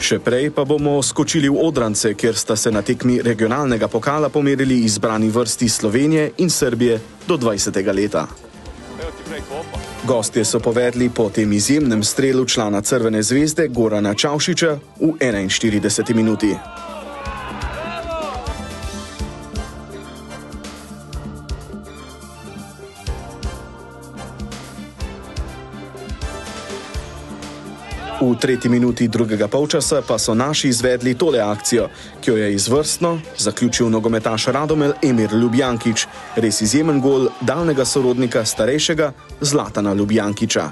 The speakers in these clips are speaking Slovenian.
Še prej pa bomo skočili v Odrance, kjer sta se na tekmi regionalnega pokala pomerili izbrani vrsti Slovenije in Srbije do 20. leta. Gostje so povedli po tem izjemnem strelu člana Crvene zvezde Gorana Čavšiča v 41. minuti. V 3. minuti drugega polčasa pa so naši izvedli tole akcijo, ki jo je izvrstno zaključil nogometaš Radomel Emir Ljubijankić, res izjemen gol daljnega sorodnika starejšega Zlatana Ljubijankića.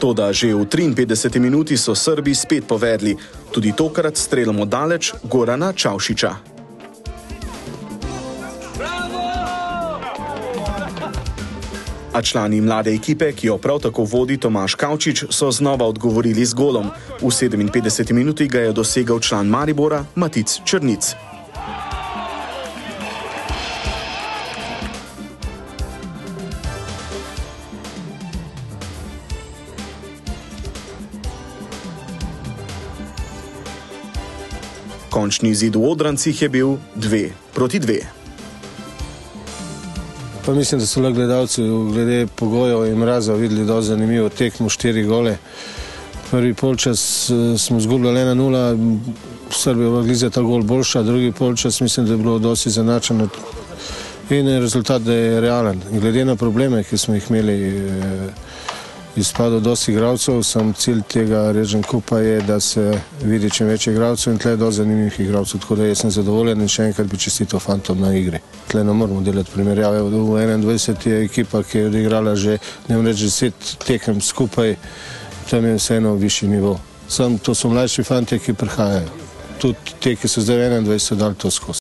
Toda že v 53. minuti so Srbi spet povedli, tudi tokrat strelom od daleč Gorana Čavšiča. A člani mlade ekipe, ki jo prav tako vodi Tomaž Kavčič, so znova odgovorili z golom. V 57. minuti ga je dosegel član Maribora Matic Črnic. Končni izid v Odrancih je bil 2-2. Pa mislim, da so le gledalci glede pogojev in mraza videli dosti zanimivo tekmo, 4 gole. Prvi polčas smo izgubljali 1-0, Srbija je bila za ta gol boljša, drugi polčas mislim, da je bilo dosti izenačeno in rezultat, da je realen. Glede na probleme, ki smo jih imeli, izpadlo dosti igralcev, sam cilj tega Region Cupa je, da se vidi čim več igralcev in tle je dosti zanimivih igralcev, tako da jaz sem zadovoljen in še enkrat bi čestito fantom na igri. Tle ne moramo delati primerjave. V 21 je ekipa, ki je odigrala že, ne vem reči, 10 tekem skupaj, tam je vseeno višji nivo. Sam to so mlajši fantje, ki prihajajo. Tudi te, ki so zdaj 21, so dali to skozi.